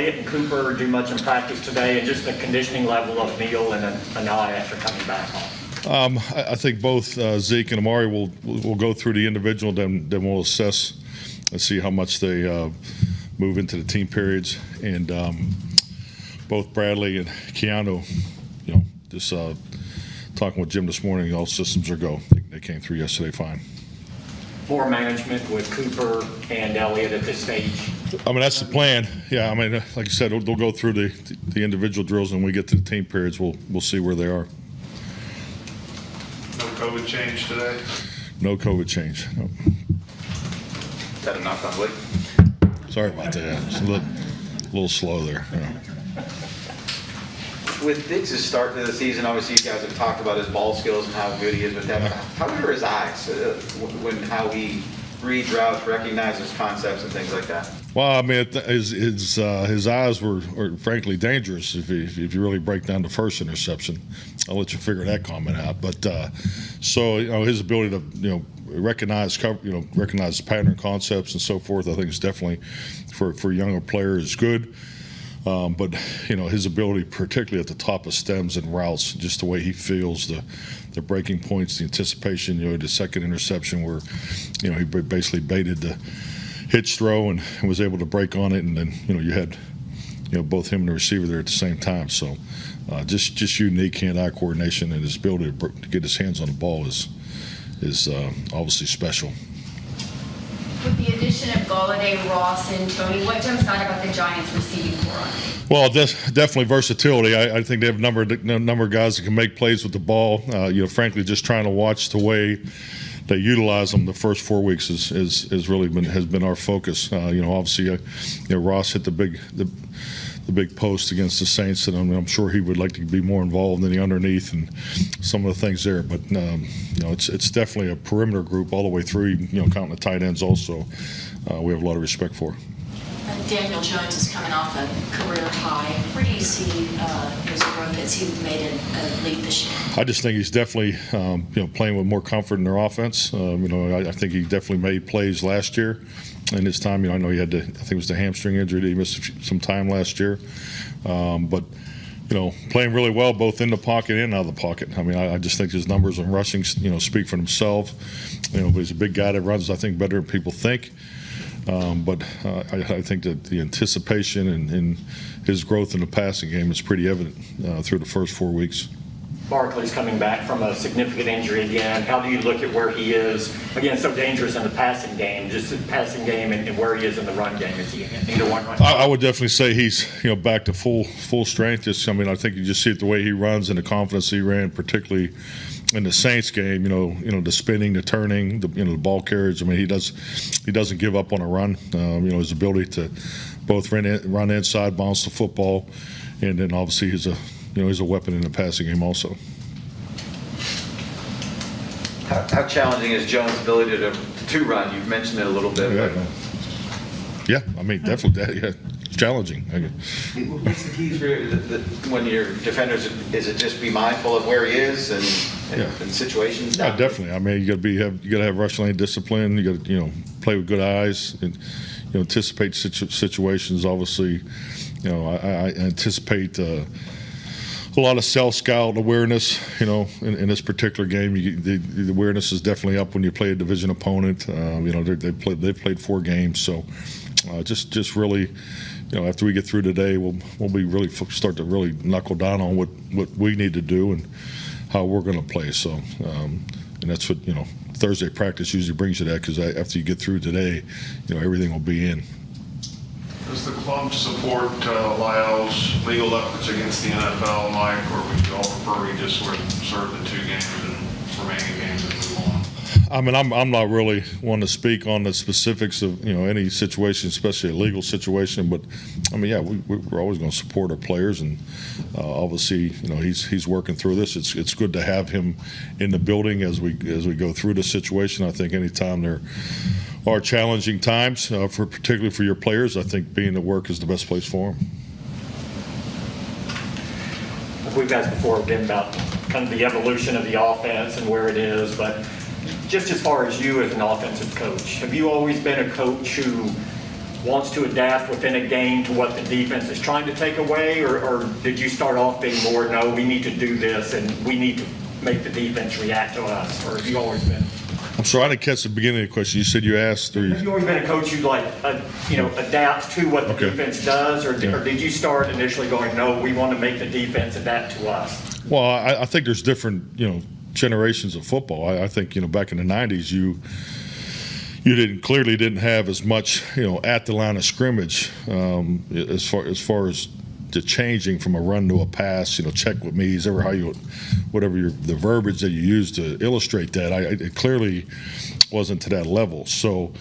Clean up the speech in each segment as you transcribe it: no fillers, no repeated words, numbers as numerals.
Elliott and Cooper do much in practice today, and just the conditioning level of Neal and Anaya after coming back home? I think both Zeke and Amari will go through the individual, then we'll assess and see how much they move into the team periods. And both Bradley and Keanu, just talking with Jim this morning, all systems are go. They came through yesterday fine. More management with Cooper and Elliott at this stage? I mean, that's the plan. Yeah, I mean, like I said, they'll go through the individual drills, and when we get to the team periods, we'll see where they are. No COVID change today? No COVID change. No. Is that a knock on wood? Sorry about that. It's a little slow there. Yeah. With Diggs' start to the season, obviously you guys have talked about his ball skills and how good he is with that. How good are his eyes how he reads routes, recognizes concepts and things like that? Well, I mean, his eyes were frankly dangerous if you really break down the first interception. I'll let you figure that comment out. But so his ability to recognize pattern concepts and so forth, I think is definitely for younger players is good. But his ability, particularly at the top of stems and routes, just the way he feels the breaking points, the anticipation. The second interception where he basically baited the hitch throw and was able to break on it, and then you had both him and the receiver there at the same time. So just unique hand-eye coordination, and his ability to get his hands on the ball is obviously special. With the addition of Galladay, Ross, and Tony, what jumps out about the Giants receiving core? Well, definitely versatility. I think they have a number of guys that can make plays with the ball. Frankly, just trying to watch the way they utilize them the first 4 weeks has really been our focus. Obviously, Ross hit the big post against the Saints, and I'm sure he would like to be more involved in the underneath and some of the things there. But it's definitely a perimeter group all the way through. Counting the tight ends also, we have a lot of respect for. Daniel Jones is coming off a career high. Where do you see his growth as he made a leap this year? I just think he's definitely playing with more comfort in their offense. I think he definitely made plays last year. In his time, I know he had I think it was the hamstring injury that he missed some time last year. But playing really well both in the pocket and out of the pocket. I mean, I just think his numbers on rushing, speak for themselves. But he's a big guy that runs, I think, better than people think. But I think that the anticipation and his growth in the passing game is pretty evident through the first 4 weeks. Barkley's coming back from a significant injury again. How do you look at where he is? Again, so dangerous in the passing game, just the passing game and where he is in the run game. Is he either one right now? I would definitely say he's back to full strength. I think you just see it the way he runs and the confidence he ran, particularly in the Saints game. The spinning, the turning, the ball carriage. I mean, he doesn't give up on a run. His ability to both run inside, bounce the football, and then obviously he's a weapon in the passing game also. How challenging is Jones' ability to run? You've mentioned it a little bit. Yeah, I mean, definitely. Yeah, it's challenging. What's the keys for when your defenders? Is it just be mindful of where he is and situations? Yeah, definitely. I mean, you got to have rush lane discipline. You got to play with good eyes and anticipate situations. Obviously, I anticipate. A lot of self-scout awareness, in this particular game. The awareness is definitely up when you play a division opponent. They've played 4 games, so just really, after we get through today, we'll be really start to really knuckle down on what we need to do and how we're going to play. So, and that's what Thursday practice usually brings you that, because after you get through today, everything will be in. Does the club support Lyle's legal efforts against the NFL, Mike, or would you all prefer we just sort of serve the 2 games and remaining games and move on? I mean, I'm not really one to speak on the specifics of any situation, especially a legal situation. But I mean, yeah, we're always going to support our players, and obviously, he's working through this. It's good to have him in the building as we go through the situation. I think anytime there are challenging times, particularly for your players, I think being at work is the best place for them. We've guys before have been about kind of the evolution of the offense and where it is, but just as far as you as an offensive coach, have you always been a coach who wants to adapt within a game to what the defense is trying to take away, or did you start off being more, no, we need to do this and we need to make the defense react to us, or have you always been? I'm sorry, I didn't catch the beginning of the question. You said you asked, or Have you always been a coach who adapts to what the Okay. defense does, or Yeah. did you start initially going, no, we want to make the defense adapt to us? Well, I think there's different, generations of football. I think, back in the 90s, you clearly didn't have as much, at the line of scrimmage as far as the changing from a run to a pass, check with me, the verbiage that you use to illustrate that. It clearly wasn't to that level. So,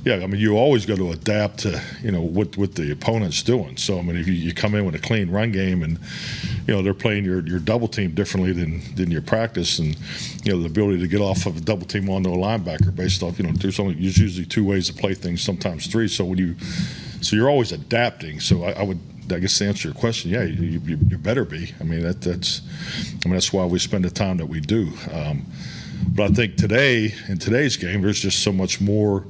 yeah, I mean, you always got to adapt to, what the opponent's doing. So, I mean, if you come in with a clean run game and, they're playing your double team differently than your practice, and, the ability to get off of a double team onto a linebacker based off, there's usually two ways to play things, sometimes three. So you're always adapting. So I guess to answer your question, yeah, you better be. I mean, that's why we spend the time that we do. But I think in today's game, there's just so much more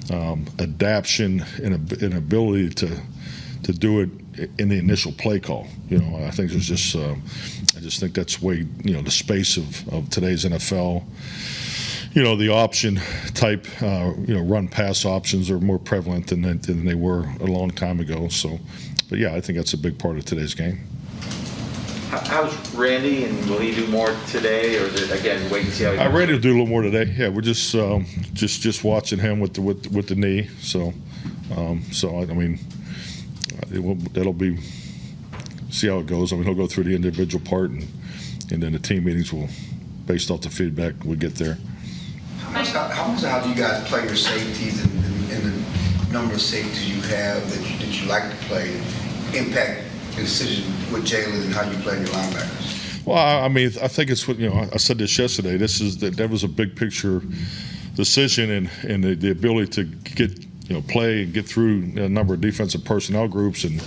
adaption and ability to do it in the initial play call. I think there's just I just think that's way the space of today's NFL. The option type, run pass options are more prevalent than they were a long time ago. So, but yeah, I think that's a big part of today's game. How's Randy, and will he do more today, or is it, again, wait and see how he goes? Randy will do a little more today. Yeah, we're just watching him with the knee. So I mean, that'll be, see how it goes. I mean, he'll go through the individual part, and then the team meetings will, based off the feedback we get there. How do you guys play your safeties and the number of safeties you have that you like to play impact the decision with Jalen and how you play your linebackers? Well, I mean, I think it's what, I said this yesterday. That was a big picture decision, and the ability to get, play and get through a number of defensive personnel groups and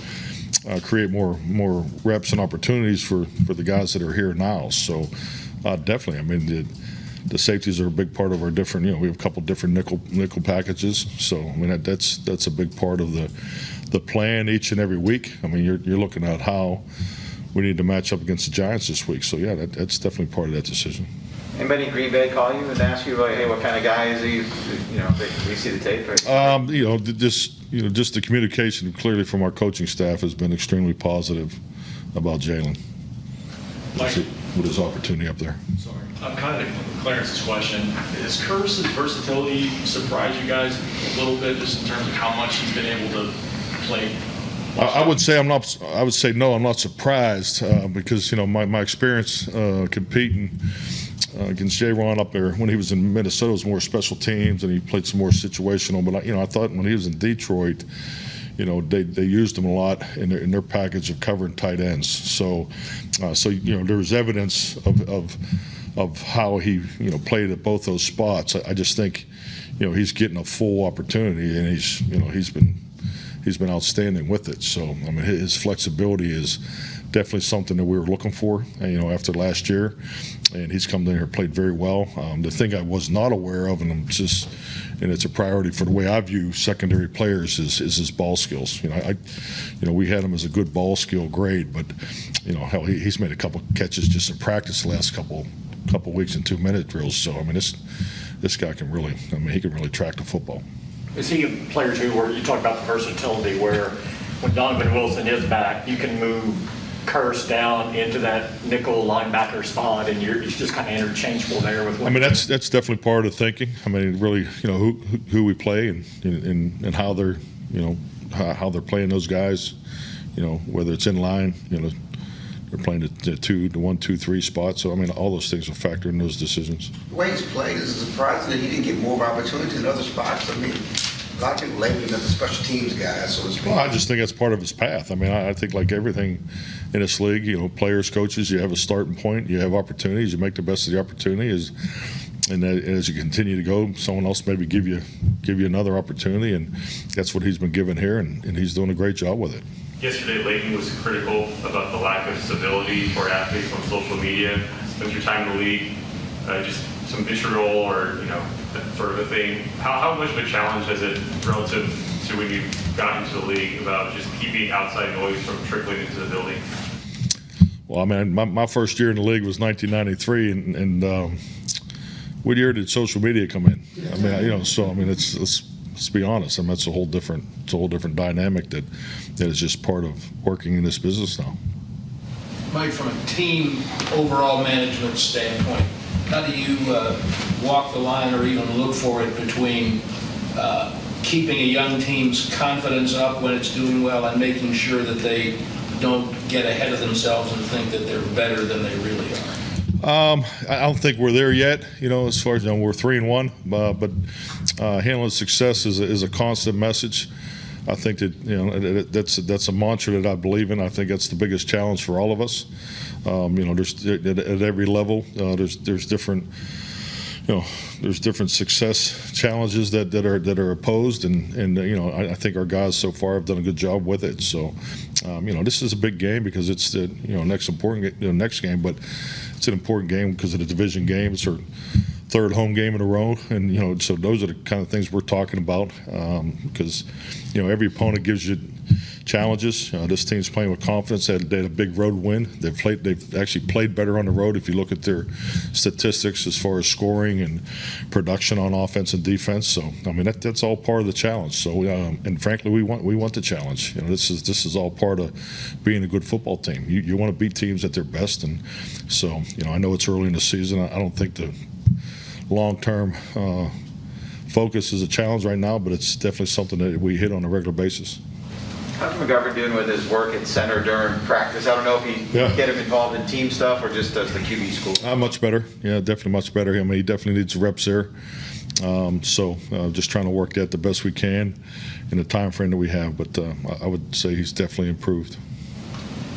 create more reps and opportunities for the guys that are here now. So definitely, I mean, the safeties are a big part of our different, we have a couple different nickel packages. So, I mean, that's a big part of the plan each and every week. I mean, you're looking at how we need to match up against the Giants this week. So, yeah, that's definitely part of that decision. Anybody in Green Bay call you and ask you, like, hey, what kind of guy is he? They see the tape? Or? Just the communication clearly from our coaching staff has been extremely positive about Jalen with his opportunity up there. Sorry. Kind of Clarence's question. Has Curse's versatility surprised you guys a little bit, just in terms of how much he's been able to play? I would say no, I'm not surprised because my experience competing against J-Ron up there when he was in Minnesota was more special teams, and he played some more situational. But I thought when he was in Detroit, they used him a lot in their package of covering tight ends. So there was evidence of how he played at both those spots. I just think he's getting a full opportunity, and he's been outstanding with it. So I mean, his flexibility is definitely something that we were looking for, after last year, and he's come in here and played very well. The thing I was not aware of, and it's a priority for the way I view secondary players, is his ball skills. We had him as a good ball skill grade, but hell, he's made a couple catches just in practice the last couple weeks in 2-minute drills. So I mean, this guy can really, he can really track the football. Is he a player too, where you talk about the versatility, where when Donovan Wilson is back, you can move Curse down into that nickel linebacker spot, and he's just kind of interchangeable there with. I mean, that's definitely part of the thinking. I mean, really, who we play and how they're how they're playing those guys. Whether it's in line, they're playing the 1, 2, 3 spot. So I mean, all those things will factor in those decisions. The way he's played is surprising that he didn't get more opportunities in other spots. I mean, a lot of people label him as a special teams guy, so to speak. Well, I just think that's part of his path. I mean, I think like everything in this league, players, coaches, you have a starting point, you have opportunities, you make the best of the opportunities, and as you continue to go, someone else maybe give you another opportunity, and that's what he's been given here, and he's doing a great job with it. Yesterday, Leighton was critical about the lack of civility for athletes on social media. Since your time in the league, just some vitriol or that sort of a thing. How much of a challenge is it relative to when you got into the league about just keeping outside noise from trickling into the building? Well, I mean, my first year in the league was 1993, and what year did social media come in? I mean, so I mean, let's be honest. I mean, it's a whole different dynamic that is just part of working in this business now. Mike, from a team overall management standpoint, how do you walk the line or even look for it between keeping a young team's confidence up when it's doing well and making sure that they don't get ahead of themselves and think that they're better than they really are? I don't think we're there yet. As far as we're 3-1, but handling success is a constant message. I think that that's a mantra that I believe in. I think that's the biggest challenge for all of us. There's at every level there's different there's different success challenges that are opposed, and I think our guys so far have done a good job with it. So this is a big game because it's the next game, but it's an important game because of the division game. It's our third home game in a row, and so those are the kind of things we're talking about because every opponent gives you challenges. This team's playing with confidence. They had a big road win. They've actually played better on the road if you look at their statistics as far as scoring and production on offense and defense. So I mean that's all part of the challenge. So and frankly we want the challenge. This is all part of being a good football team. You want to beat teams at their best, and so I know it's early in the season. I don't think the long-term focus is a challenge right now, but it's definitely something that we hit on a regular basis. How's McGovern doing with his work at center during practice? I don't know if he get him involved in team stuff or just does the QB school. Much better. Yeah, definitely much better. I mean, he definitely needs reps there. So just trying to work that the best we can in the time frame that we have. But I would say he's definitely improved.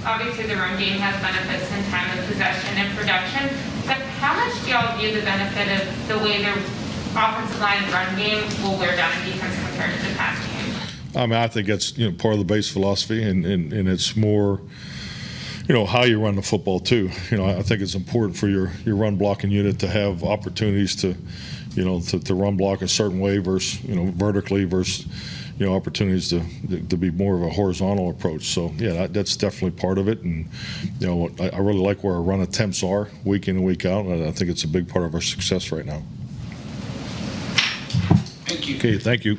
Obviously, the run game has benefits in time of possession and production. But how much do y'all view the benefit of the way their offensive line and run game will wear down a defense compared to the pass game? I mean, I think that's part of the base philosophy, and it's more, how you run the football too. I think it's important for your run blocking unit to have opportunities to run block a certain way versus vertically versus opportunities to be more of a horizontal approach. So yeah, that's definitely part of it, and I really like where our run attempts are week in and week out. And I think it's a big part of our success right now. Thank you. Okay, thank you.